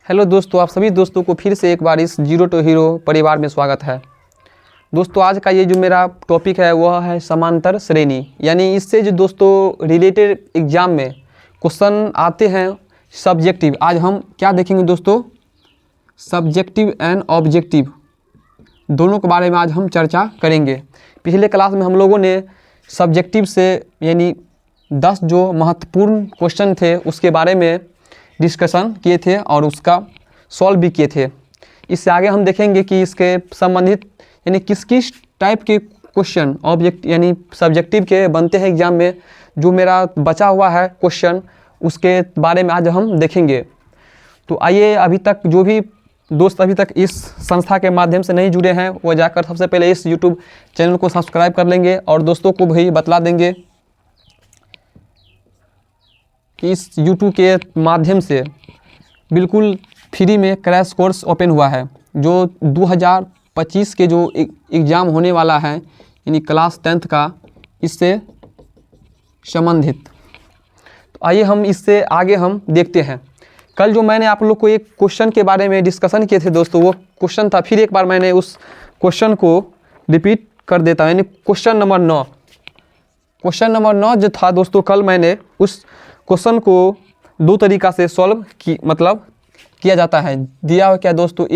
Hello दोस्तों, आप सभी दोस्तों को फिर से एक बार इस जीरो टू हीरो परिवार में स्वागत है। दोस्तों, आज का ये जो मेरा टॉपिक है वह है समांतर श्रेणी। यानी इससे जो दोस्तों रिलेटेड एग्ज़ाम में क्वेश्चन आते हैं सब्जेक्टिव। आज हम क्या देखेंगे दोस्तों? सब्जेक्टिव एंड ऑब्जेक्टिव दोनों के बारे में आज हम चर्चा करेंगे। पिछले क्लास में हम लोगों ने सब्जेक्टिव से यानी 10 जो महत्वपूर्ण क्वेश्चन थे उसके बारे में डिस्कशन किए थे और उसका सॉल्व भी किए थे। इससे आगे हम देखेंगे कि इसके संबंधित यानी किस किस टाइप के क्वेश्चन ऑब्जेक्ट यानी सब्जेक्टिव के बनते हैं एग्जाम में। जो मेरा बचा हुआ है क्वेश्चन उसके बारे में आज हम देखेंगे। तो आइए, अभी तक जो भी दोस्त अभी तक इस संस्था के माध्यम से नहीं जुड़े हैं वो जाकर सबसे पहले इस यूट्यूब चैनल को सब्सक्राइब कर लेंगे और दोस्तों को भी बतला देंगे कि इस यूट्यूब के माध्यम से बिल्कुल फ्री में क्रैश कोर्स ओपन हुआ है जो 2025 के जो एग्ज़ाम होने वाला है यानी क्लास 10th का, इससे संबंधित। तो आइए हम इससे आगे हम देखते हैं। कल जो मैंने आप लोग को एक क्वेश्चन के बारे में डिस्कशन किए थे दोस्तों, वो क्वेश्चन था, फिर एक बार मैंने उस क्वेश्चन को रिपीट कर देता हूँ। यानी क्वेश्चन नंबर 9 जो था दोस्तों, कल मैंने उस क्वेश्चन को 2 तरीक़ा से सॉल्व किया जाता है। दिया हुआ क्या दोस्तों?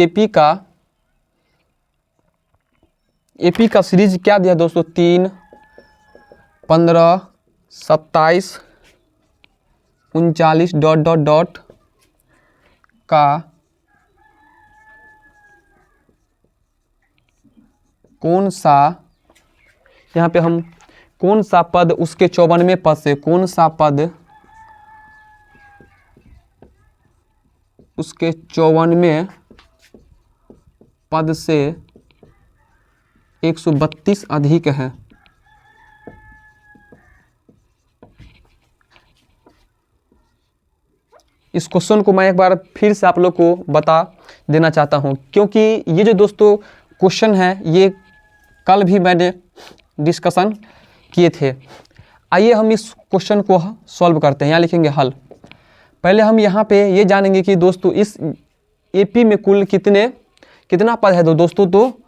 एपी का सीरीज क्या दिया दोस्तों? 3, 15, 27, 39 ... का कौन सा, यहाँ पे हम कौन सा पद उसके 54वें पद से, कौन सा पद उसके 54वें पद से 132 अधिक है। इस क्वेश्चन को मैं एक बार फिर से आप लोग को बता देना चाहता हूं, क्योंकि ये जो दोस्तों क्वेश्चन है ये कल भी मैंने डिस्कशन किए थे। आइए हम इस क्वेश्चन को सॉल्व करते हैं। यहाँ लिखेंगे हल। पहले हम यहाँ पे ये जानेंगे कि दोस्तों इस एपी में कुल कितना पद है दोस्तों। तो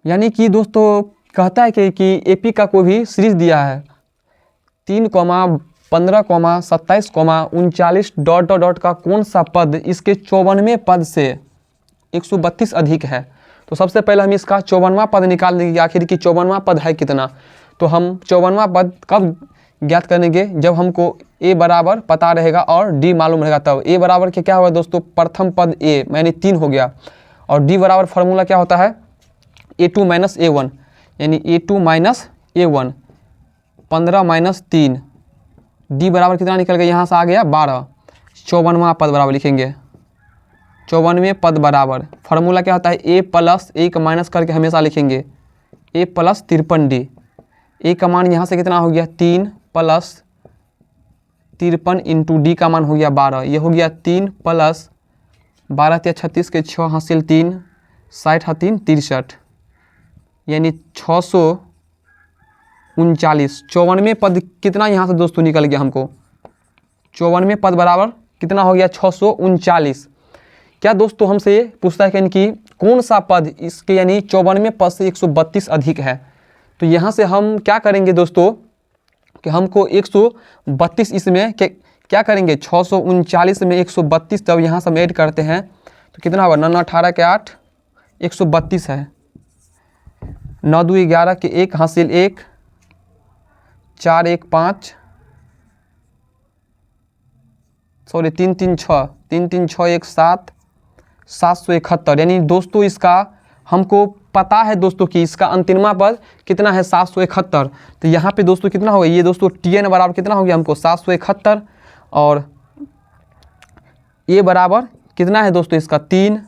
यानी कि दोस्तों कहता है कि एपी का कोई भी सीरीज दिया है 3, 15, 27, 39 ... का कौन सा पद इसके 54वें पद से 132 अधिक है। तो सबसे पहले हम इसका 54वां पद निकाल देंगे कि आखिर की 54वां पद है कितना। तो हम 54वां पद कब ज्ञात करेंगे? जब हमको ए बराबर पता रहेगा और डी मालूम रहेगा तब। ए बराबर के क्या होगा दोस्तों? प्रथम पद ए यानी 3 हो गया, और डी बराबर फार्मूला क्या होता है? A2 - A1 यानी A2 - A1, 15 - 3, डी बराबर कितना निकल गया? यहाँ से आ गया 12। 54वां पद बराबर लिखेंगे 54वें पद बराबर फार्मूला क्या होता है? A + 1 माइनस करके हमेशा लिखेंगे A + 53D। ए का मान यहाँ से कितना हो गया? 3 + 53 इंटू डी का मान हो गया 12। ये हो गया 3 + 12 × 36 के 6 हासिल 3, 60 × 3 63, यानी 639। 54वें पद कितना यहाँ से दोस्तों निकल गया हमको? 54वें पद बराबर कितना हो गया? 639। क्या दोस्तों हमसे ये पूछता है कि कौन सा पद इसके यानी 54वें पद से 132 अधिक है। तो यहाँ से हम क्या करेंगे दोस्तों कि हमको 132 इसमें क्या करेंगे? 639 में 132 जब यहाँ से हम ऐड करते हैं तो कितना होगा? 9 × 18 के 8, 132 है। 9 × 2 = 11 के 1 हासिल 1, 4 × 1 = 5, 3 × 3 = 6, 3 × 3 = 6, 1 = 7, 771। यानी दोस्तों इसका हमको पता है दोस्तों कि इसका अंतिमवा पद कितना है? 771। तो यहाँ पे दोस्तों कितना होगा? ये दोस्तों TN बराबर कितना हो गया हमको? 771, और ए बराबर कितना है दोस्तों इसका? 3,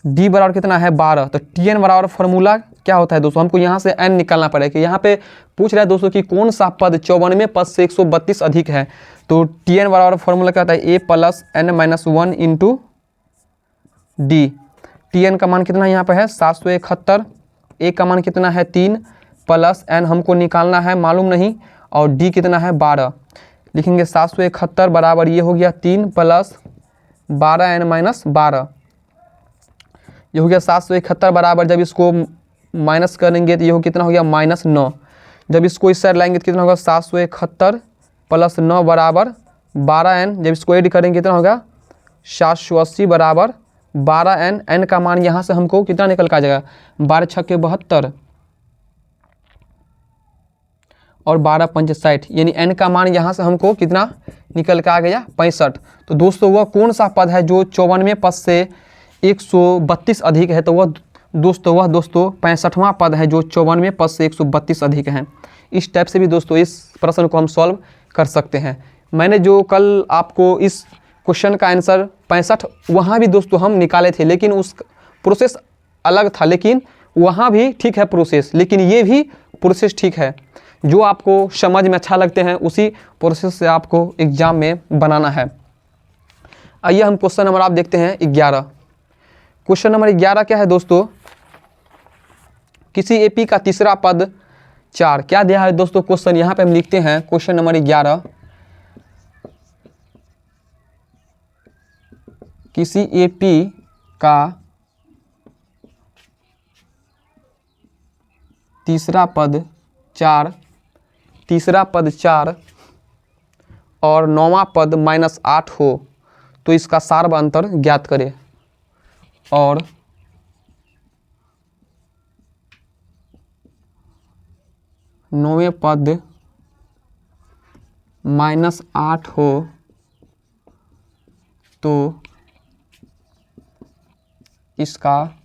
डी बराबर कितना है? 12। तो TN बराबर फार्मूला क्या होता है दोस्तों? हमको यहाँ से n निकालना पड़ेगा। यहाँ पे पूछ रहा है दोस्तों कि कौन सा पद 54वें पद से 132 अधिक है। तो TN बराबर फार्मूला क्या होता है? A + n - 1 into D. TN का मान कितना यहाँ पे है? 771। ए का मान कितना है? 3 + n हमको निकालना है, मालूम नहीं, और डी कितना है? 12। लिखेंगे 771 बराबर ये हो गया 3 + 12n-12 ये हो गया 771 बराबर, जब इसको माइनस करेंगे तो ये हो कितना हो गया -9। जब इसको इस साइड लाएंगे तो कितना होगा 771 + 9 बराबर 12n। जब इसको ऐड करेंगे कितना होगा 780 बराबर 12n। n का मान यहाँ से हमको कितना निकल का आ जाएगा 12 × 6 = 72 और 12 × 5 = 60, यानी n का मान यहाँ से हमको कितना निकल के आ गया 65। तो दोस्तों वह कौन सा पद है जो 54वें पद से 132 अधिक है? तो वह दोस्तों 65वां पद है जो 54वें पद से 132 अधिक है। इस टाइप से भी दोस्तों इस प्रश्न को हम सॉल्व कर सकते हैं। मैंने जो कल आपको इस क्वेश्चन का आंसर 65 वहाँ भी दोस्तों हम निकाले थे, लेकिन उस प्रोसेस अलग था, लेकिन वहाँ भी ठीक है प्रोसेस, लेकिन ये भी प्रोसेस ठीक है। जो आपको समझ में अच्छा लगते हैं उसी प्रोसेस से आपको एग्ज़ाम में बनाना है। आइए हम क्वेश्चन नंबर आप देखते हैं 11। क्वेश्चन नंबर 11 क्या है दोस्तों? किसी एपी का तीसरा पद 4 क्या दिया है दोस्तों? क्वेश्चन यहाँ पे हम लिखते हैं क्वेश्चन नंबर 11, किसी एपी का तीसरा पद 4 और 9वां पद -8 हो तो इसका सार्व अंतर ज्ञात करें। और 9वें पद -8 हो तो इसका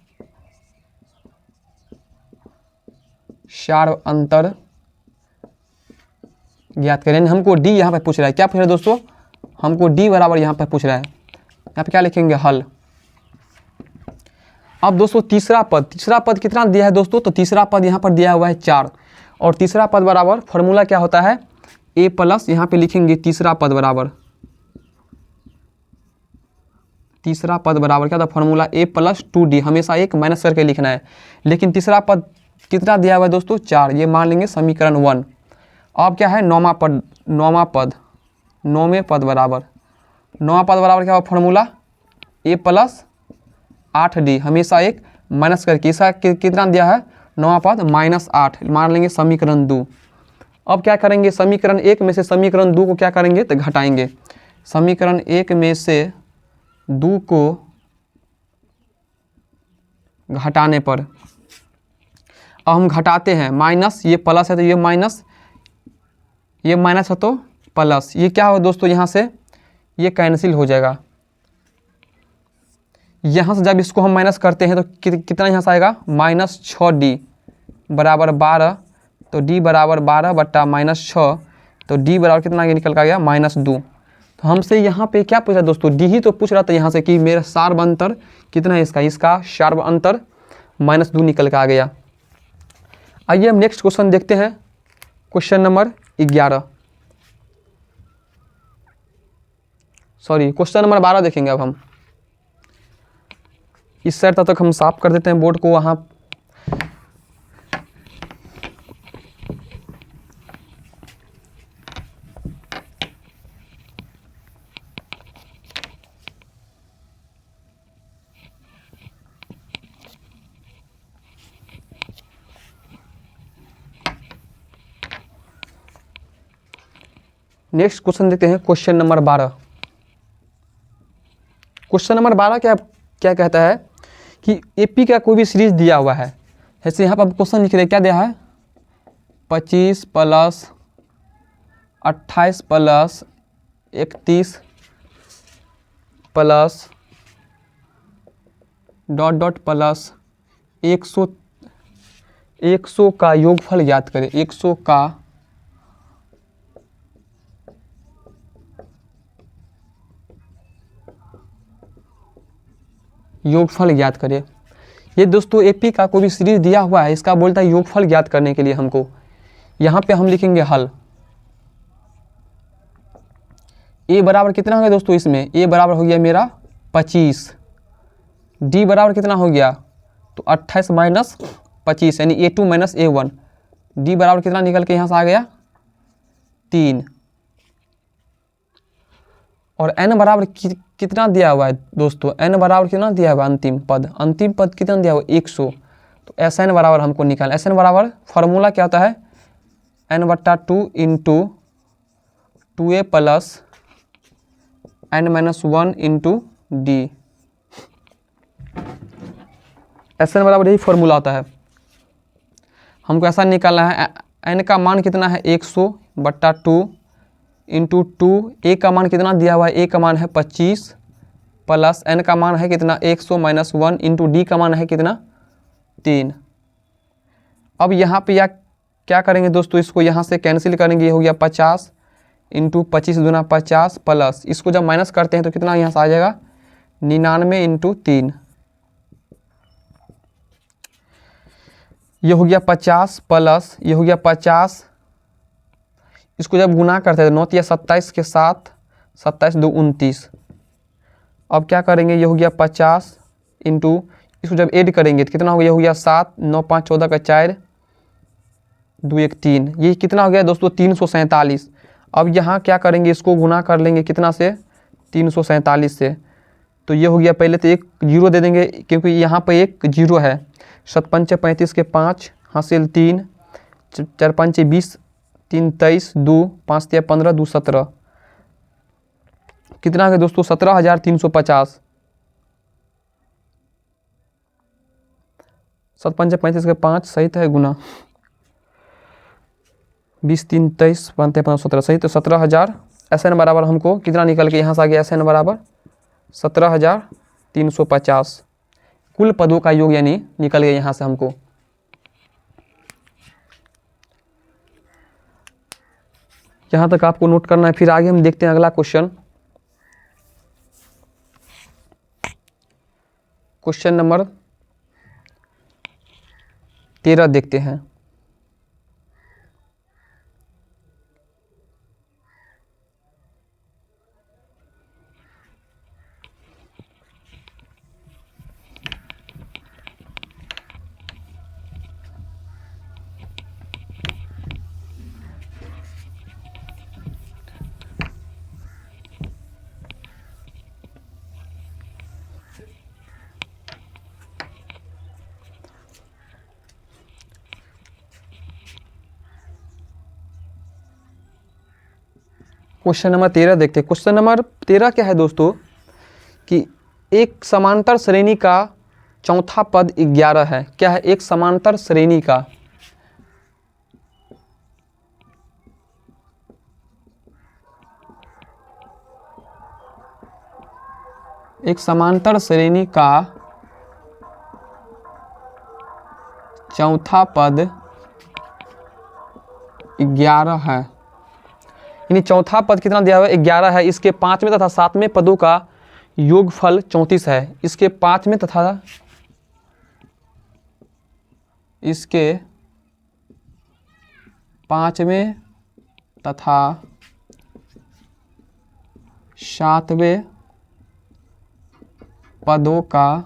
सार्व अंतर ज्ञात करें। हमको डी यहाँ पे पूछ रहा है। क्या पूछ रहा है दोस्तों? हमको डी बराबर यहाँ पे पूछ रहा है। यहाँ पे क्या लिखेंगे? हल। अब दोस्तों तीसरा पद कितना दिया है दोस्तों? तो तीसरा पद यहाँ पर दिया हुआ है 4 और तीसरा पद बराबर फॉर्मूला क्या होता है? a प्लस, यहाँ पे लिखेंगे तीसरा पद बराबर, तीसरा पद बराबर क्या था फॉर्मूला? a + 2d। हमेशा एक माइनस करके लिखना है, लेकिन तीसरा पद कितना दिया हुआ है दोस्तों? 4। ये मान लेंगे समीकरण 1। अब क्या है? 9वां पद 9वें पद बराबर क्या हुआ फॉर्मूला? a + 8d। हमेशा एक माइनस करके, इसका कितना दिया है? 9वां पद -8, मान लेंगे समीकरण 2। अब क्या करेंगे? समीकरण 1 में से समीकरण 2 को क्या करेंगे? तो घटाएंगे। समीकरण 1 में से 2 को घटाने पर, अब हम घटाते हैं, माइनस ये प्लस है तो ये माइनस, ये माइनस है तो प्लस, ये क्या हो दोस्तों? यहाँ से ये कैंसिल हो जाएगा। यहाँ से जब इसको हम माइनस करते हैं तो कितना यहाँ से आएगा? -6d बराबर 12। तो d बराबर 12 बट्टा -6, तो d बराबर कितना आगे निकल कर गया? -2। तो हमसे यहाँ पे क्या पूछ रहा है दोस्तों? डी ही तो पूछ रहा था यहाँ से कि मेरा सार्व अंतर कितना है इसका सार्व अंतर -2 निकल कर आ गया। आइए हम नेक्स्ट क्वेश्चन देखते हैं, question number 11, sorry question number 12 देखेंगे। अब हम इस साइड तक हम साफ कर देते हैं बोर्ड को। वहाँ नेक्स्ट क्वेश्चन देखते हैं, क्वेश्चन नंबर 12। क्वेश्चन नंबर 12 क्या कहता है कि एपी का कोई भी सीरीज दिया हुआ है। जैसे यहाँ पर क्वेश्चन लिख रहे हैं, क्या दिया है? 25 + 28 + 31 प्लस ... प्लस 100 का योगफल ज्ञात करें। 100 का योगफल ज्ञात करें। ये दोस्तों एपी का कोई भी सीरीज दिया हुआ है, इसका बोलता है योगफल ज्ञात करने के लिए हमको यहाँ पे हम लिखेंगे हल। ए बराबर कितना हो गया दोस्तों? इसमें ए बराबर हो गया मेरा 25, डी बराबर कितना हो गया? तो 28 - 25 यानी A2 - A1। डी बराबर कितना निकल के यहाँ से आ गया? 3। और n बराबर कितना दिया हुआ है दोस्तों, n बराबर कितना दिया हुआ है, अंतिम पद कितना दिया हुआ है 100। तो Sn बराबर हमको निकालना, Sn बराबर फार्मूला क्या होता है n/2 into 2a plus n-1 into D. Sn बराबर यही फॉर्मूला होता है। हमको ऐसा निकालना है, n का मान कितना है 100/2 इंटू 2, a का मान कितना दिया हुआ है, a का मान है 25 प्लस n का मान है कितना 100 - 1 इंटू d का मान है कितना 3। अब यहाँ पे क्या करेंगे दोस्तों, इसको यहाँ से कैंसिल करेंगे, ये हो गया 50 इंटू 25 दूना 50 प्लस इसको जब माइनस करते हैं तो कितना यहाँ से आ जाएगा 99 इंटू 3। ये हो गया 50 प्लस ये हो गया 50, इसको जब गुना करते हैं 9 या 27 के साथ, 27 2 29। अब क्या करेंगे, ये हो गया 50 इंटू इसको जब ऐड करेंगे तो कितना हो गया, ये हो गया 7 9 5 14 का 4 2 1 3, ये कितना हो गया दोस्तों 347। अब यहाँ क्या करेंगे, इसको गुना कर लेंगे कितना से 347 से, तो ये हो गया, पहले तो एक जीरो दे देंगे क्योंकि यहाँ पे एक जीरो है। 7 5 35 के 5 हासिल 3 4 5 20 3 23 2 5 3 15 2 17, कितना है दोस्तों 17,350। 7 5 35 के 5 सही तो है गुना 20 3 23 5 3 15 17 सही, तो 17,000। Sn बराबर हमको कितना निकल के यहाँ से आ गया, Sn बराबर 17,350 कुल पदों का योग यानी निकल गया यहाँ से हमको। यहाँ तक आपको नोट करना है। फिर आगे हम देखते हैं अगला क्वेश्चन, क्वेश्चन नंबर 13 देखते हैं। क्वेश्चन नंबर 13 देखते हैं। क्वेश्चन नंबर 13 क्या है दोस्तों कि एक समांतर श्रेणी का चौथा पद 11 है। क्या है, एक समांतर श्रेणी का चौथा पद 11 है। यानी चौथा पद कितना दिया हुआ है 11 है। इसके 5वें तथा 7वें पदों का योगफल 34 है। इसके 5वें तथा 7वें पदों का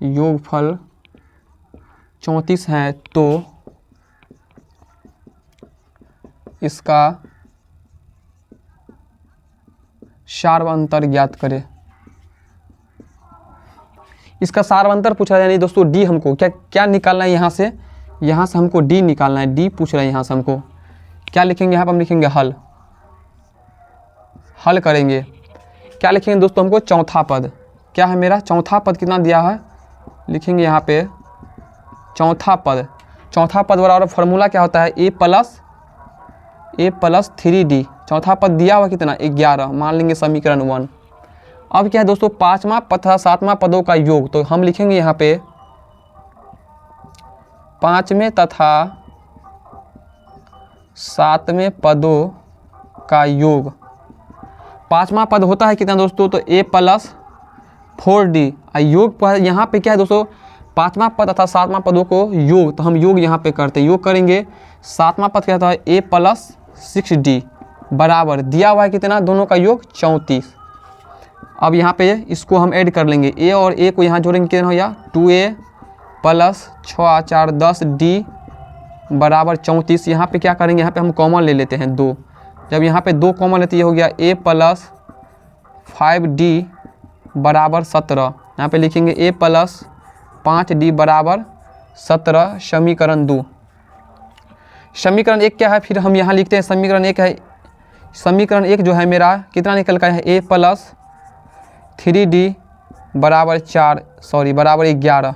योगफल 34 है, तो इसका सार्वंतर ज्ञात करें। इसका सार्वंतर पूछा है, यानी दोस्तों डी हमको क्या निकालना है, यहाँ से हमको डी निकालना है। डी पूछ रहा है यहाँ से हमको। क्या लिखेंगे, यहाँ पर हम लिखेंगे हल करेंगे। क्या लिखेंगे दोस्तों, हमको चौथा पद क्या है, मेरा चौथा पद कितना दिया है, लिखेंगे यहाँ पे चौथा पद बराबर फॉर्मूला क्या होता है a प्लस 3d। चौथा पद दिया हुआ कितना 11, मान लेंगे समीकरण 1। अब क्या है दोस्तों 5वां तथा 7वां पदों का योग, तो हम लिखेंगे यहाँ पे 5वें तथा 7वें पदों का योग। 5वां पद होता है कितना दोस्तों, तो a प्लस 4d। योग यहाँ पे क्या है दोस्तों 5वां पद तथा 7वां पदों को योग, तो हम योग यहाँ पे करते हैं, योग करेंगे। 7वां पद क्या होता है a प्लस 6d बराबर दिया हुआ है कितना, दोनों का योग 34। अब यहाँ पे इसको हम ऐड कर लेंगे, a और a को यहाँ जोड़ेंगे कितना हो गया 2a प्लस 6 4 10d बराबर 34। यहाँ पे क्या करेंगे, यहाँ पे हम कॉमन ले लेते हैं 2, जब यहाँ पे 2 कॉमन है तो ये हो गया a प्लस 5d बराबर 17। यहाँ पे लिखेंगे a प्लस 5d बराबर 17 समीकरण 2। समीकरण 1 क्या है, फिर हम यहाँ लिखते हैं समीकरण 1 है, समीकरण 1 जो है मेरा कितना निकल का है, a प्लस 3d बराबर 11।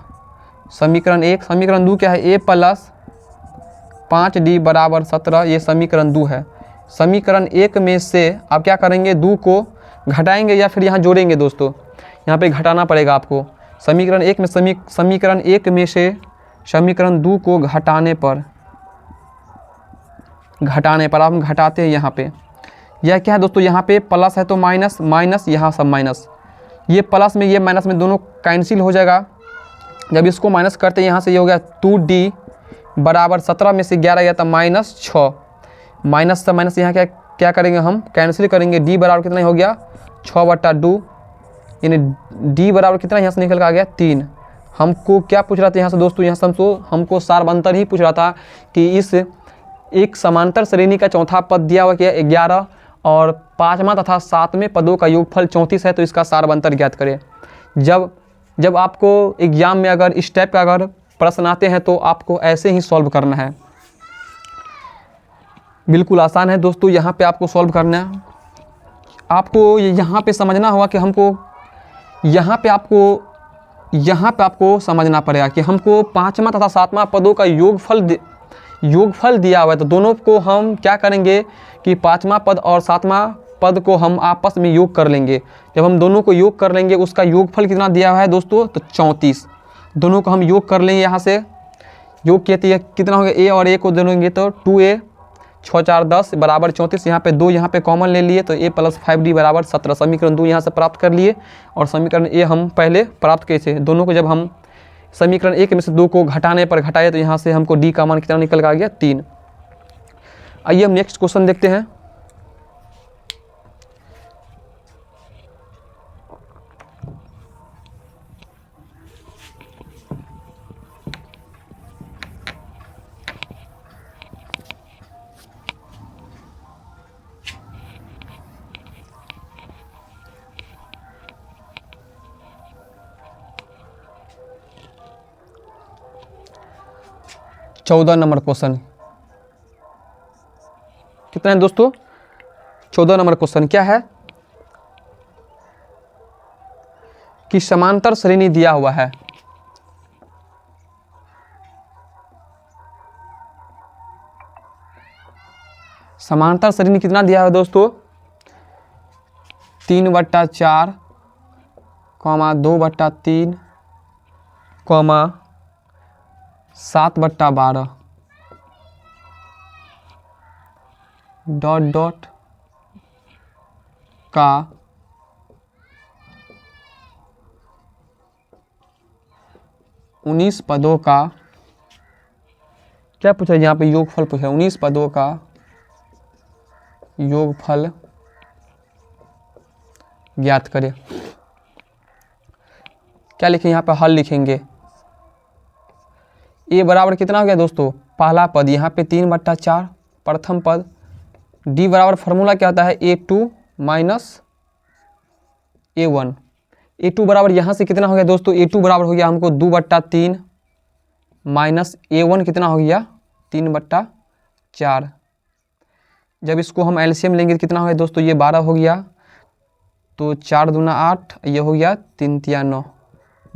समीकरण 1। समीकरण 2 क्या है, a प्लस 5d बराबर 17, ये समीकरण 2 है। समीकरण 1 में से आप क्या करेंगे, 2 को घटाएंगे या फिर यहाँ जोड़ेंगे दोस्तों, यहाँ पे घटाना पड़ेगा आपको। समीकरण 1 में समीकरण 1 में से समीकरण 2 को घटाने पर आप घटाते हैं यहाँ पे। यह क्या है दोस्तों, यहाँ पे प्लस है तो माइनस, माइनस यहाँ सब माइनस, ये प्लस में ये माइनस में दोनों कैंसिल हो जाएगा। जब इसको माइनस करते हैं यहाँ से ये हो गया 2d बराबर 17 में से 11 गया था -6, माइनस से माइनस यहाँ क्या करेंगे हम कैंसिल करेंगे, d बराबर कितना हो गया 6/2, यानी d बराबर कितना यहाँ से निकल कर आ गया 3। हमको क्या पूछ रहा था यहाँ से दोस्तों, यहाँ से हमको सारबंतर ही पूछ रहा था कि इस एक समांतर श्रेणी का चौथा पद दिया हुआ क्या 11 और 5वां तथा 7वें पदों का योगफल 34 है, तो इसका सारबंतर ज्ञात करें। जब आपको एग्जाम में अगर इस टाइप का अगर प्रश्न आते हैं तो आपको ऐसे ही सॉल्व करना है, बिल्कुल आसान है दोस्तों। यहाँ पे आपको सॉल्व करना है, आपको यहाँ पे समझना होगा कि हमको यहाँ पे आपको समझना पड़ेगा कि हमको 5वां तथा 7वां पदों का योगफल दिया हुआ है, तो दोनों को हम क्या करेंगे कि 5वां पद और 7वां पद को हम आपस में योग कर लेंगे। जब हम दोनों को योग कर लेंगे, उसका योगफल कितना दिया हुआ है दोस्तों, तो 34। दोनों को हम योग कर लेंगे, यहाँ से योग कहते हैं कितना हो गया, a और a को दोनों तो 2a 6 4 10 बराबर 34। यहाँ पे 2 यहाँ पे कॉमन ले लिए तो a प्लस 5d बराबर 17। समीकरण 2 यहाँ से प्राप्त कर लिए और समीकरण a हम पहले प्राप्त किए थे। दोनों को जब हम समीकरण 1 में से 2 को घटाने पर घटाए तो यहाँ से हमको d का मान कितना निकल कर आ गया 3। आइए हम नेक्स्ट क्वेश्चन देखते हैं। चौदह नंबर क्वेश्चन कितना है दोस्तों, 14 नंबर क्वेश्चन क्या है कि समांतर श्रेणी दिया हुआ है, समांतर श्रेणी कितना दिया हुआ है दोस्तों, 3/4, 2/3, 7/12 डॉट का 19 पदों का क्या पूछा, यहाँ पे योगफल पूछा, 19 पदों का योगफल ज्ञात करें। क्या लिखें, यहाँ पे हल लिखेंगे। ए बराबर कितना हो गया दोस्तों, पहला पद यहाँ पे 3/4 प्रथम पद, डी बराबर फार्मूला क्या होता है a2 माइनस a1। a2 बराबर यहाँ से कितना हो गया दोस्तों, a2 बराबर हो गया हमको 2/3 माइनस a1 कितना हो गया 3/4। जब इसको हम एलसीएम लेंगे कितना हो गया दोस्तों, ये 12 हो गया, तो 4 दूना 8, ये हो गया 3 तिया 9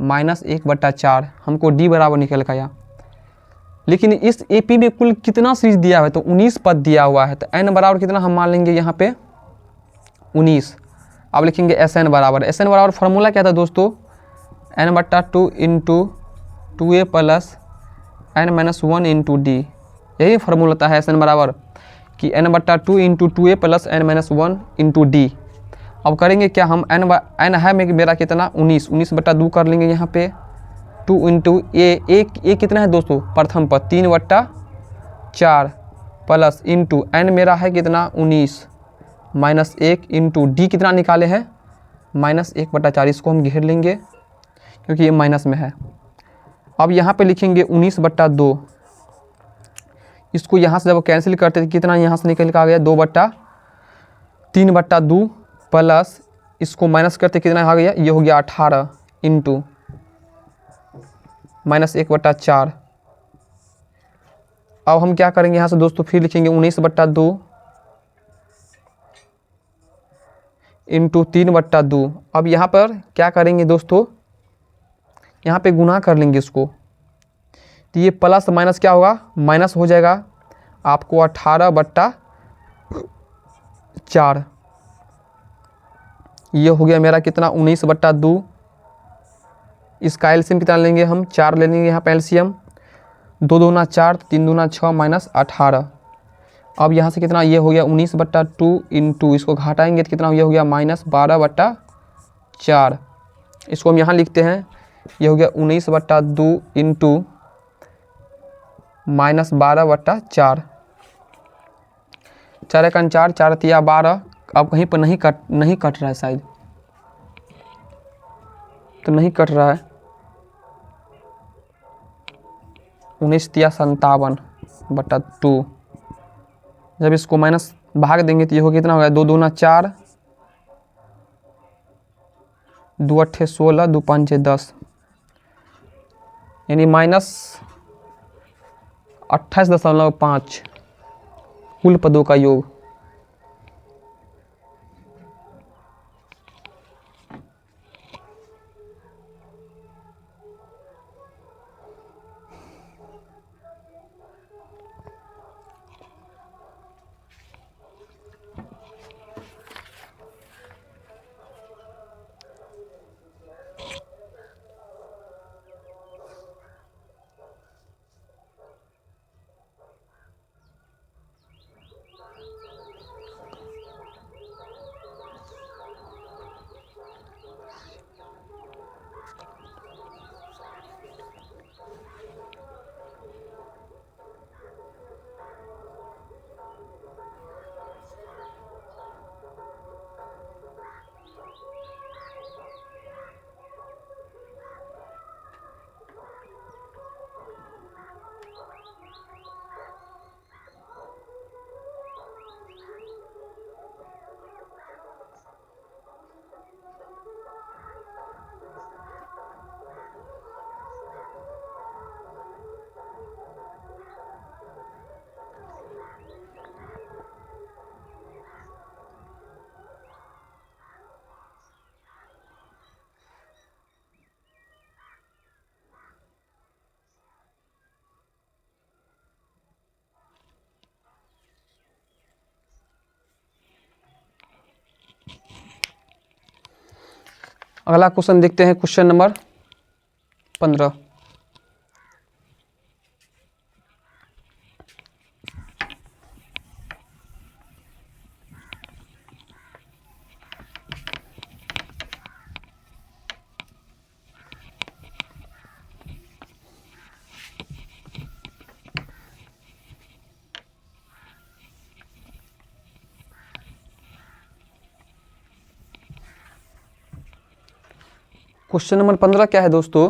माइनस 1/4। हमको डी बराबर निकल गया। लेकिन इस एपी में कुल कितना सीरीज दिया हुआ है, तो 19 पद दिया हुआ है, तो एन बराबर कितना हम मान लेंगे यहाँ पे 19। अब लिखेंगे एस एन बराबर फार्मूला क्या था दोस्तों, n/2 into 2a plus n-1 into D, यही फार्मूला था है एस एन बराबर कि n/2 into 2a plus n-1 into D. अब करेंगे क्या हम n है मेरा कितना 19/2 कर लेंगे यहाँ पे 2 इंटू ए कितना है दोस्तों, प्रथम पद 3/4 प्लस इंटू n मेरा है कितना 19 माइनस 1 इंटू डी कितना निकाले हैं -1/4। इसको हम घेर लेंगे क्योंकि ये माइनस में है। अब यहाँ पे लिखेंगे 19/2, इसको यहाँ से जब कैंसिल करते थे कितना यहाँ से निकल के आ गया 3/2 प्लस इसको माइनस करते कितना आ गया, ये हो गया 18 इंटू -1/4। अब हम क्या करेंगे यहाँ से दोस्तों, फिर लिखेंगे 19/2 इंटू 3/2। अब यहाँ पर क्या करेंगे दोस्तों, यहाँ पे गुना कर लेंगे इसको, तो ये प्लस माइनस क्या होगा, माइनस हो जाएगा आपको 18/4। ये हो गया मेरा कितना 19/2। इसका एलसीएम कितना लेंगे हम, 4 ले लेंगे यहाँ पे एलसीएम, 2 दूना 4, 3 दूना 6 -18। अब यहाँ से कितना, ये हो गया 19/2 इंटू इसको घटाएंगे तो कितना ये हो गया -12/4। इसको हम यहाँ लिखते हैं, ये हो गया 19/2 इंटू -12/4। 4 1 4, 4 3 12। अब कहीं पर नहीं कट रहा है शायद, तो नहीं कट रहा है। 19 3 57/2। जब इसको माइनस भाग देंगे तो ये हो कितना होगा, 2 दूना 4, 2 8 16, 2 5 10, यानी -28.5 कुल पदों का योग। अगला क्वेश्चन देखते हैं, क्वेश्चन नंबर 15। क्वेश्चन नंबर 15 क्या है दोस्तों,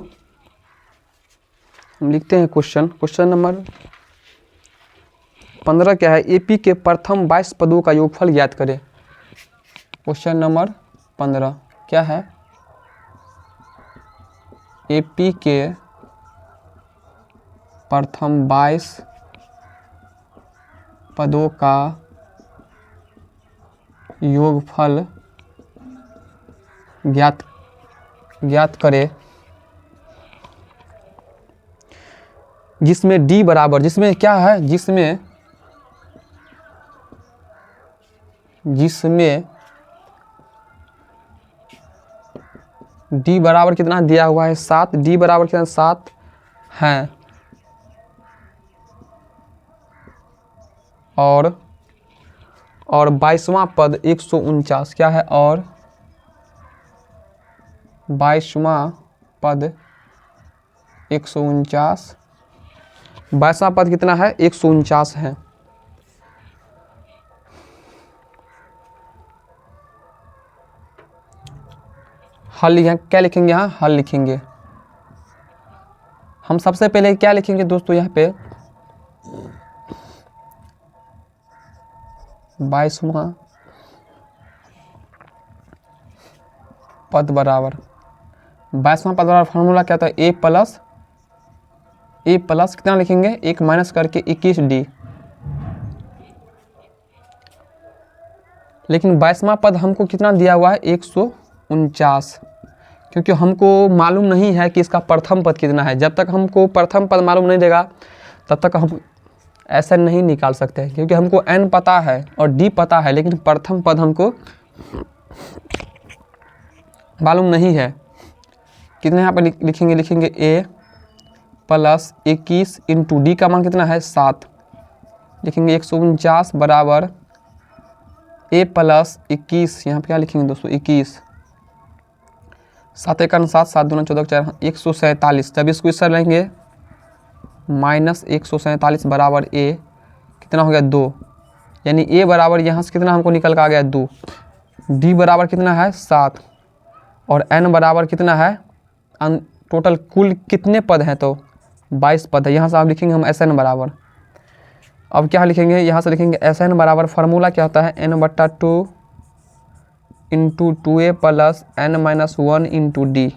हम लिखते हैं क्वेश्चन नंबर 15 क्या है, एपी के प्रथम 22 पदों का योगफल ज्ञात करें। क्वेश्चन नंबर 15 क्या है, एपी के प्रथम 22 पदों का योगफल ज्ञात करें, जिसमें डी बराबर, जिसमें क्या है, जिसमें डी बराबर कितना दिया हुआ है 7, डी बराबर कितना 7 है, और 22वां पद 149 क्या है, और 22वां पद 149, 22वां पद कितना है 149 है। हल क्या लिखेंगे, यहाँ हल लिखेंगे। हम सबसे पहले क्या लिखेंगे दोस्तों, यहाँ पे 22वां पद बराबर 22वां पद बराबर फार्मूला क्या था, ए प्लस कितना लिखेंगे, 1 माइनस करके 21d। लेकिन 22वां पद हमको कितना दिया हुआ है, 149, क्योंकि हमको मालूम नहीं है कि इसका प्रथम पद कितना है। जब तक हमको प्रथम पद मालूम नहीं देगा तब तक हम ऐसा नहीं निकाल सकते हैं, क्योंकि हमको n पता है और d पता है, लेकिन प्रथम पद हमको मालूम नहीं है। कितने यहाँ पर लिखेंगे a प्लस 21 इंटू डी का मान कितना है 7, लिखेंगे 149 बराबर a प्लस 21, यहाँ पे क्या लिखेंगे दोस्तों 21, 7 1 7, 7 2 14 4, 147। जब इसको इस तरह लेंगे माइनस 147 बराबर a कितना हो गया 2, यानी a बराबर यहाँ से कितना हमको निकल के आ गया 2, d बराबर कितना है 7 और n बराबर कितना है, टोटल कुल कितने पद हैं तो 22 पद है। यहाँ से आप लिखेंगे हम Sn बराबर, अब क्या लिखेंगे, यहाँ से लिखेंगे Sn बराबर फार्मूला क्या होता है, n/2 into 2a plus n-1 into D.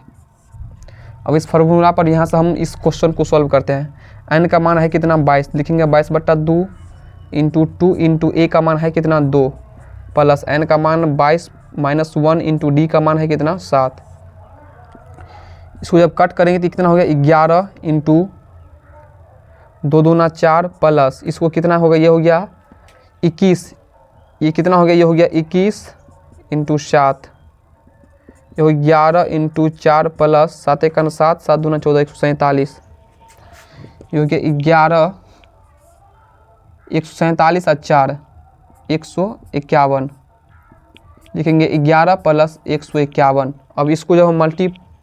अब इस फार्मूला पर यहाँ से हम इस क्वेश्चन को सॉल्व करते हैं। n का मान है कितना 22, लिखेंगे 22/2 इंटू 2 इंटू a का मान है कितना 2 प्लस n का मान 22 माइनस 1 इंटू डी का मान है कितना 7। इसको जब कट करेंगे तो कितना हो गया 11 इंटू 2 दूना 4 प्लस इसको कितना हो गया, ये हो गया 21, ये कितना हो गया, ये हो गया 21 इंटू 7, ये हो 11 इंटू 4 प्लस 7 1 7, 7 दूना 14, 147, ये हो गया 11 147 और 4 151, लिखेंगे 11 प्लस 151। अब इसको जब हम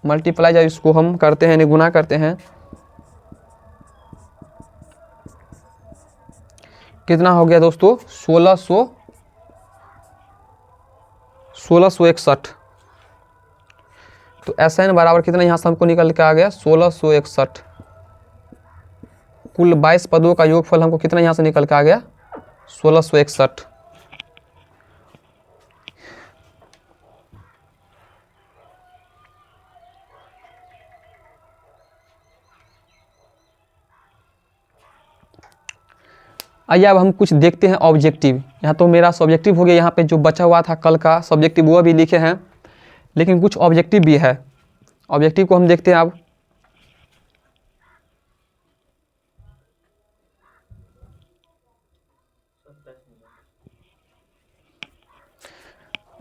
मल्टीप्लाई जब इसको हम करते हैं, गुना करते हैं, कितना हो गया दोस्तों 1661। तो Sn बराबर कितना यहाँ से हमको निकल के आ गया 1661। कुल 22 पदों का योगफल हमको कितना यहाँ से निकल के आ गया 1661। आइए अब हम कुछ देखते हैं ऑब्जेक्टिव। यहाँ तो मेरा सब्जेक्टिव हो गया, यहाँ पे जो बचा हुआ था कल का सब्जेक्टिव वो भी लिखे हैं, लेकिन कुछ ऑब्जेक्टिव भी है। ऑब्जेक्टिव को हम देखते हैं अब।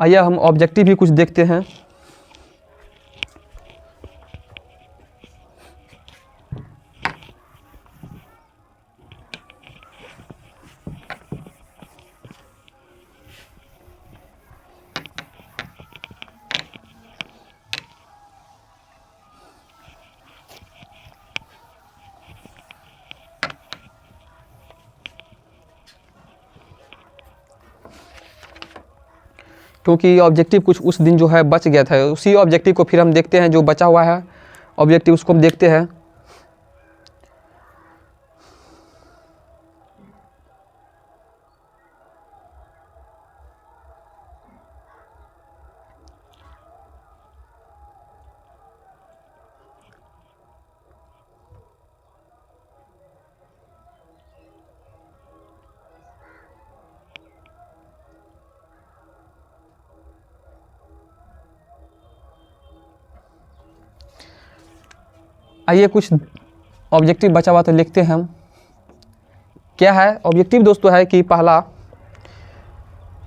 आइए हम ऑब्जेक्टिव भी कुछ देखते हैं। क्योंकि ऑब्जेक्टिव कुछ उस दिन जो है बच गया था, उसी ऑब्जेक्टिव को फिर हम देखते हैं। जो बचा हुआ है ऑब्जेक्टिव उसको हम देखते हैं। आइए कुछ ऑब्जेक्टिव बचा हुआ तो लिखते हैं हम। क्या है ऑब्जेक्टिव दोस्तों, है कि पहला,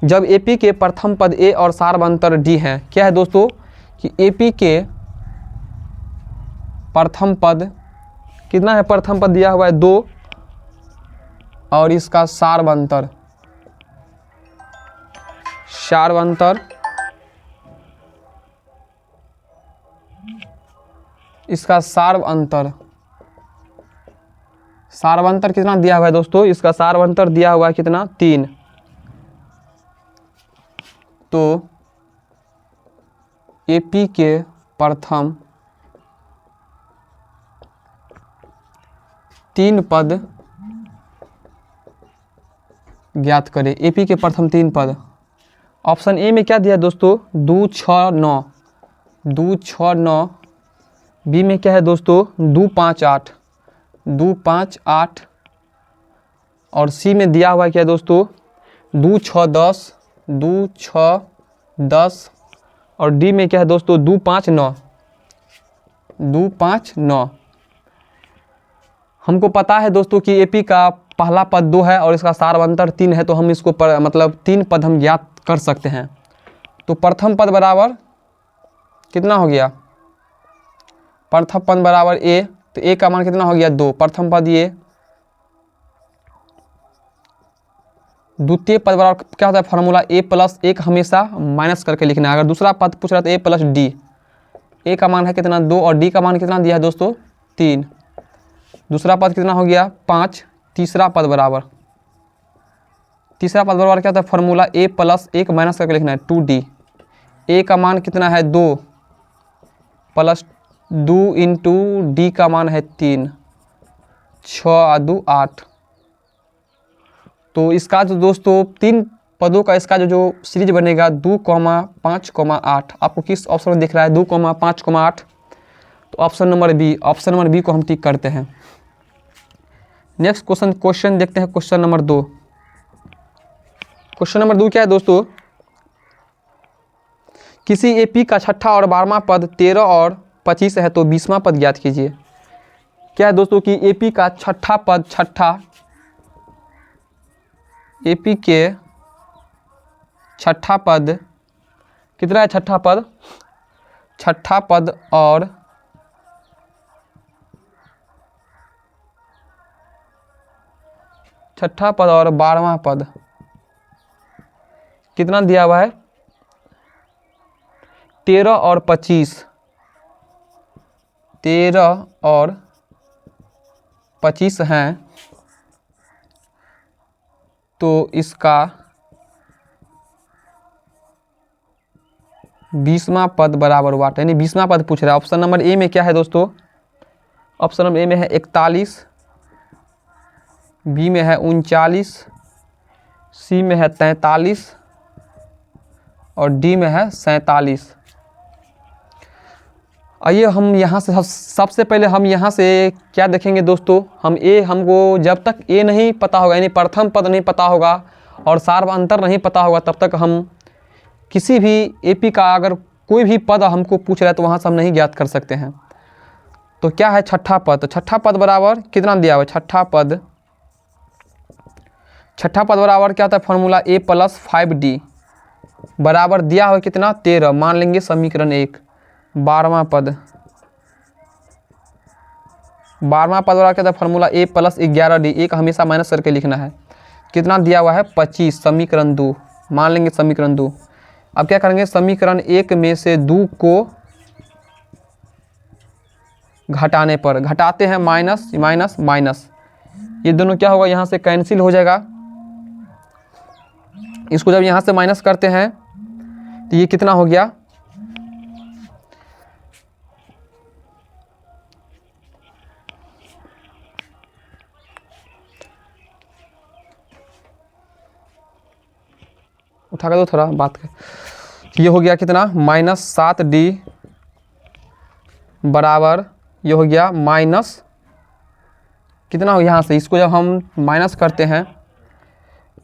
जब एपी के प्रथम पद ए और सार्वंतर डी है। क्या है दोस्तों कि एपी के प्रथम पद कितना है, प्रथम पद दिया हुआ है 2 और इसका सार्वंतर इसका सार्वंतर कितना दिया हुआ है दोस्तों, इसका सार्वंतर दिया हुआ है कितना 3। तो एपी के प्रथम 3 पद ज्ञात करें। एपी के प्रथम 3 पद। ऑप्शन ए में क्या दिया दोस्तों 2 6 9, 2 6 9, बी में क्या है दोस्तों 2 5 8, 2 5 8, और सी में दिया हुआ है क्या दोस्तों 2 6 10, 2 6 10, और डी में क्या है दोस्तों 2 5 9, 2 5 9। हमको पता है दोस्तों कि एपी का पहला पद 2 है और इसका सार्वंतर 3 है, तो हम इसको मतलब 3 पद हम ज्ञात कर सकते हैं। तो प्रथम पद बराबर कितना हो गया, प्रथम पद बराबर ए, तो ए का मान कितना हो गया 2, प्रथम पद ये। द्वितीय पद बराबर क्या होता है फॉर्मूला, ए प्लस 1 हमेशा माइनस करके लिखना है। अगर दूसरा पद पूछ रहा है तो ए प्लस डी, ए का मान है कितना 2 और डी का मान कितना दिया है दोस्तों 3। दूसरा पद कितना हो गया 5, तीसरा पद बराबर, तीसरा पद बराबर क्या होता है फॉर्मूला, ए प्लस 1 माइनस करके लिखना है 2d। ए का मान कितना है 2 प्लस 2 इंटू डी का मान है 3, 6 और 2 8। तो इसका जो दोस्तों 3 पदों का इसका जो सीरीज बनेगा 2, 5, 8। आपको किस ऑप्शन में दिख रहा है 2, 5, 8? तो option number B, option number B को हम टिक करते हैं। नेक्स्ट क्वेश्चन देखते हैं, क्वेश्चन नंबर 2। क्वेश्चन नंबर 2 क्या है दोस्तों, किसी एपी का छठा और 12वां पद 13 और 25 है तो 20वां पद ज्ञात कीजिए। क्या है दोस्तों कि एपी का छठा पद, एपी के छठा पद कितना है, छठा पद और छठा पद और 12वां पद कितना दिया हुआ है 13 और 25, 13 और 25 हैं, तो इसका 20वां पद बराबर वाट, यानी 20वां पद पूछ रहा है। ऑप्शन नंबर ए में क्या है दोस्तों, ऑप्शन नंबर ए में है 41, बी में है 39, सी में है 43 और डी में है 47। आइए हम यहाँ से सबसे पहले हम यहाँ से क्या देखेंगे दोस्तों, हमको जब तक ए नहीं पता होगा, यानी प्रथम पद नहीं पता होगा और सार्वंतर नहीं पता होगा, तब तक हम किसी भी एपी का अगर कोई भी पद हमको पूछ रहा है तो वहाँ से हम नहीं ज्ञात कर सकते हैं। तो क्या है छठा पद, तो छठा पद बराबर कितना दिया हुआ है, छठा पद बराबर क्या होता है फॉर्मूला, ए प्लस 5d बराबर दिया हुआ कितना 13, मान लेंगे समीकरण 1। 12वां पद बराबर क्या होता है फॉर्मूला, ए प्लस 11d, एक हमेशा माइनस करके लिखना है, कितना दिया हुआ है 25, समीकरण 2, मान लेंगे समीकरण 2। अब क्या करेंगे, समीकरण 1 में से 2 को घटाने पर, घटाते हैं माइनस माइनस माइनस, ये दोनों क्या होगा यहाँ से कैंसिल हो जाएगा। इसको जब यहाँ से माइनस करते हैं तो ये कितना हो गया, उठा कर दो थोड़ा बात कर, ये हो गया कितना -7d बराबर, ये हो गया माइनस कितना हो, यहाँ से इसको जब हम माइनस करते हैं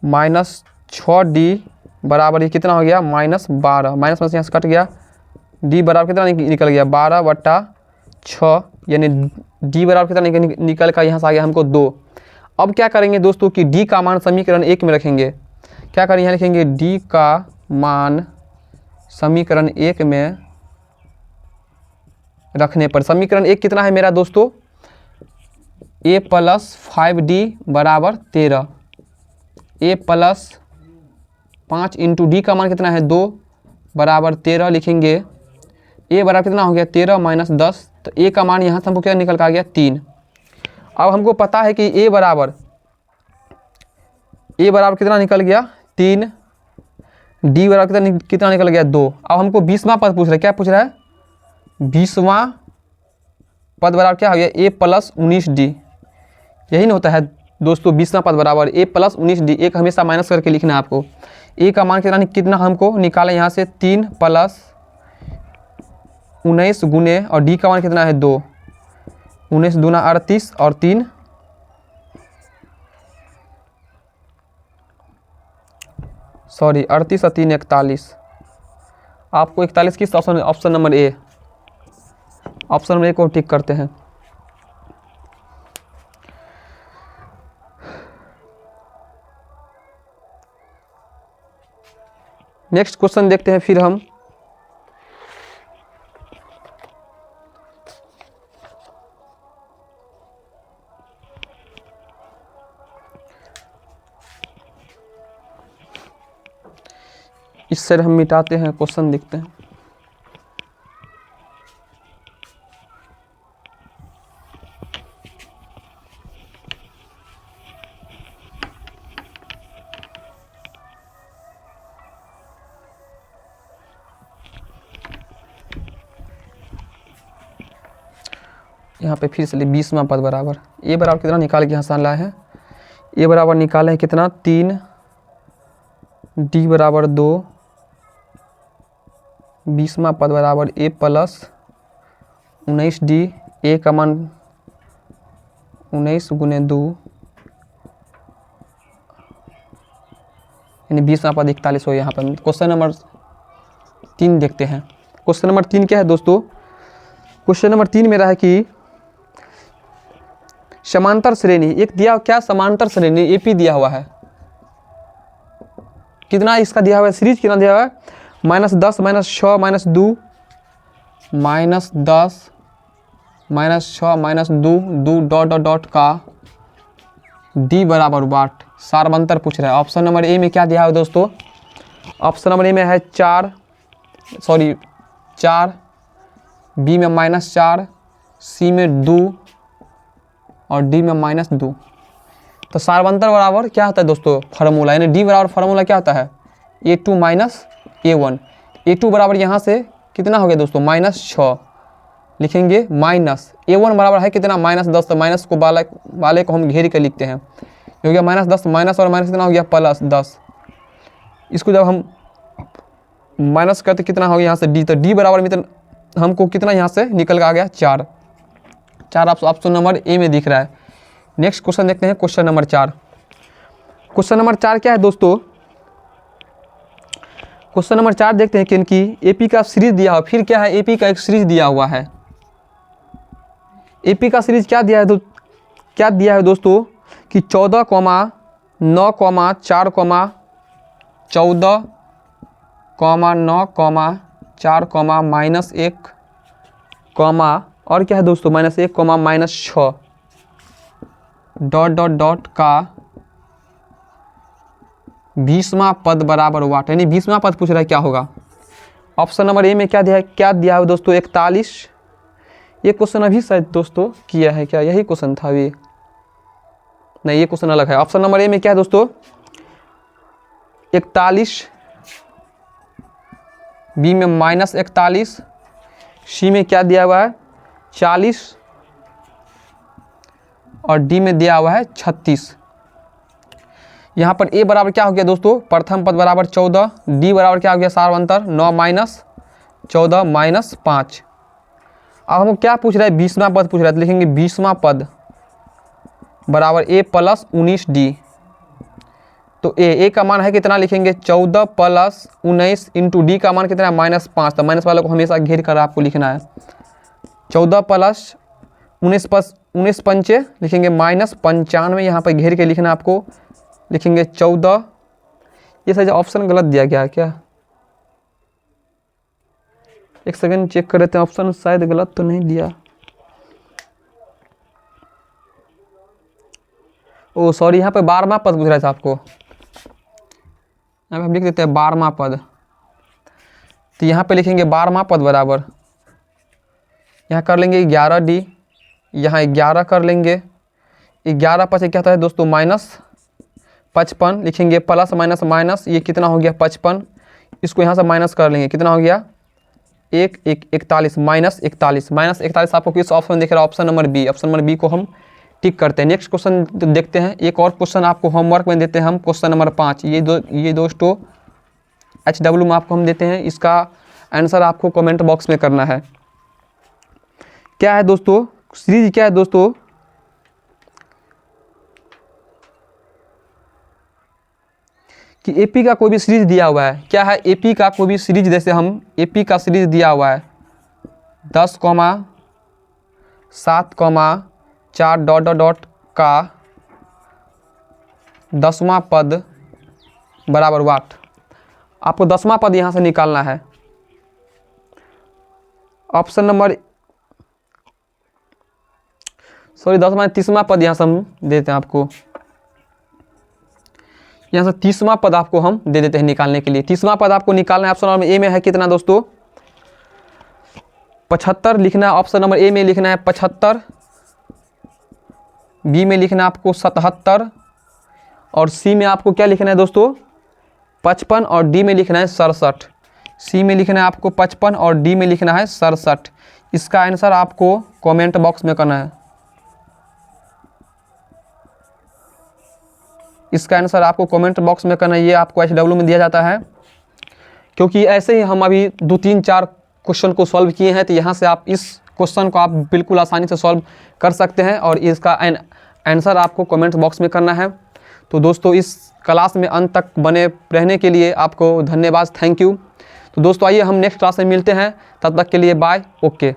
-6d बराबर ये कितना हो गया -12, माइनस में से यहाँ से कट गया, d बराबर कितना निकल गया 12/6, यानी d बराबर कितना निकल कर यहाँ से आ गया हमको 2। अब क्या करेंगे दोस्तों कि d का मान समीकरण 1 में रखेंगे, क्या करेंगे यहाँ लिखेंगे d का मान समीकरण 1 में रखने पर, समीकरण 1 कितना है मेरा दोस्तों, a प्लस 5d बराबर 13, a प्लस 5 इंटू डी का मान कितना है 2 बराबर 13 लिखेंगे, a बराबर कितना हो गया 13 माइनस 10, तो a का मान यहाँ से हमको क्या निकल कर आ गया 3। अब हमको पता है कि a बराबर कितना निकल गया 3, d बराबर कितना निकल गया 2। अब हमको 20वां पद पूछ रहा है, क्या पूछ रहा है 20वां पद बराबर क्या हो गया a प्लस 19d, यही नहीं होता है दोस्तों 20वां पद बराबर a प्लस 19d, एक हमेशा माइनस करके लिखना है आपको। a का मान कितना हमको निकाला यहाँ से 3 प्लस 19 गुने और डी का मान कितना है 2, 19 दूना 38 और 3 38 और 3 41। आपको 41 किस option, option number A, option number A को टिक करते हैं। नेक्स्ट क्वेश्चन देखते हैं फिर हम। इससे हम मिटाते हैं, क्वेश्चन देखते हैं। यहाँ पे फिर से 20वां पद बराबर ए बराबर कितना निकाल के यहाँ लाए हैं, ए बराबर निकाले हैं कितना 3, डी बराबर 2, 20वां पद बराबर ए प्लस 19 डी, ए का मान 19 गुने 2 यानी 20वां पद 41 हो। यहाँ पर क्वेश्चन नंबर 3 देखते हैं। क्वेश्चन नंबर 3 क्या है दोस्तों? क्वेश्चन नंबर 3 मेरा है कि समांतर श्रेणी एक दिया, क्या समांतर श्रेणी एपी दिया हुआ है, कितना इसका दिया हुआ है, सीरीज कितना दिया हुआ है, -10 -6 -2 -10 -6 -2 2 डॉट डॉट डॉट का डी बराबर वाट, सारवंतर पूछ रहा है। ऑप्शन नंबर ए में क्या दिया है दोस्तों? ऑप्शन नंबर ए में है 4, बी में -4, सी में 2 और डी में -2। तो सारवंतर बराबर क्या होता है दोस्तों? फार्मूला, यानी डी बराबर फार्मूला क्या होता है? A2 - A1। A2 बराबर यहाँ से कितना हो गया दोस्तों? -6 लिखेंगे, माइनस A1 बराबर है कितना? -10। तो माइनस को वाले को हम घेर के लिखते हैं, हो गया -10, माइनस और माइनस कितना हो गया? +10। इसको जब हम माइनस करते कितना हो गया यहाँ से? डी। तो डी बराबर में हमको कितना यहाँ से निकल आ गया? 4 ऑप्शन नंबर ए में दिख रहा है। नेक्स्ट क्वेश्चन देखते हैं, क्वेश्चन नंबर 4। क्वेश्चन नंबर 4 क्या है दोस्तों? क्वेश्चन नंबर 4 देखते हैं कि इनकी एपी का सीरीज दिया हुआ, फिर क्या है? एपी का एक सीरीज दिया हुआ है। एपी का सीरीज क्या दिया है दोस्तों कि 14, 9, 4, 14, 9, 4, -1, और क्या है दोस्तों? -1, -6 डॉट डॉट डॉट का 20वां पद बराबर वाट, यानी 20वां पद पूछ रहा है क्या होगा? ऑप्शन नंबर ए में क्या दिया है दोस्तों? 41। ये क्वेश्चन अभी शायद दोस्तों किया है क्या? यही क्वेश्चन था अभी? नहीं, ये क्वेश्चन अलग है। ऑप्शन नंबर ए में क्या है दोस्तों? 41, बी में -41, सी में क्या दिया हुआ है? 40 और डी में दिया हुआ है 36। यहाँ पर ए बराबर क्या हो गया दोस्तों? प्रथम पद बराबर 14, डी बराबर क्या हो गया? सारवंतर 9 - 14 -5। अब हमको क्या पूछ रहा है? 20वां पद पूछ रहा है, तो लिखेंगे 20वां पद बराबर ए प्लस 19 डी। तो ए का मान है कितना? लिखेंगे 14 + 19 इंटू डी का मान कितना है? -5। तो माइनस वाले को हमेशा घेर कर आपको लिखना है। 14 + 19 पंचे लिखेंगे -95, यहाँ पर घेर के लिखना आपको, लिखेंगे 14। ये सर ऑप्शन गलत दिया गया है क्या? एक सेकंड चेक कर लेते हैं, ऑप्शन शायद गलत तो नहीं दिया। ओ सॉरी, यहाँ पे 12वां पद पूछ रहा था आपको। यहाँ पे हम लिख देते हैं 12वां पद। तो यहाँ पे लिखेंगे 12वां पद बराबर, यहाँ कर लेंगे 11 डी, यहाँ 11 कर लेंगे, 11 पाँच क्या होता है दोस्तों? -55 लिखेंगे, प्लस माइनस माइनस, ये कितना हो गया? 55। इसको यहाँ से माइनस कर लेंगे, कितना हो गया? 41 -41 आपको किस ऑप्शन दिख रहा है? Option number B. Option number B को हम टिक करते हैं। नेक्स्ट क्वेश्चन देखते हैं। एक और क्वेश्चन आपको होमवर्क में देते हैं हम, क्वेश्चन नंबर 5। ये दोस्तों HW में आपको हम देते हैं, इसका आंसर आपको कमेंट बॉक्स में करना है। क्या है दोस्तों, सीरीज क्या है दोस्तों, कि एपी का कोई भी सीरीज दिया हुआ है, क्या है एपी का कोई भी सीरीज, जैसे हम एपी का सीरीज दिया हुआ है 10,7,4 डॉट डॉट डॉट का 10वां पद बराबर वाट। आपको 10वां पद यहाँ से निकालना है। ऑप्शन नंबर 30वां पद यहाँ से हम देते हैं आपको, यहाँ से 30वां पद आपको हम दे देते हैं निकालने के लिए। 30वां पद आपको निकालना है। ऑप्शन नंबर ए में है कितना दोस्तों, 75 लिखना है। ऑप्शन नंबर ए में लिखना है 75, बी में लिखना है आपको 77 और सी में आपको क्या लिखना है दोस्तों 55 और डी में लिखना है 67। सी में लिखना है आपको 55 और डी में लिखना है 67। इसका आंसर आपको कमेंट बॉक्स में करना है। इसका आंसर आपको कमेंट बॉक्स में करना है। ये आपको HW में दिया जाता है, क्योंकि ऐसे ही हम अभी 2-3-4 क्वेश्चन को सॉल्व किए हैं, तो यहाँ से आप इस क्वेश्चन को आप बिल्कुल आसानी से सॉल्व कर सकते हैं और इसका आंसर आपको कमेंट बॉक्स में करना है। तो दोस्तों इस क्लास में अंत तक बने रहने के लिए आपको धन्यवाद, थैंक यू। तो दोस्तों आइए हम नेक्स्ट क्लास में मिलते हैं, तब तक के लिए बाय, ओके।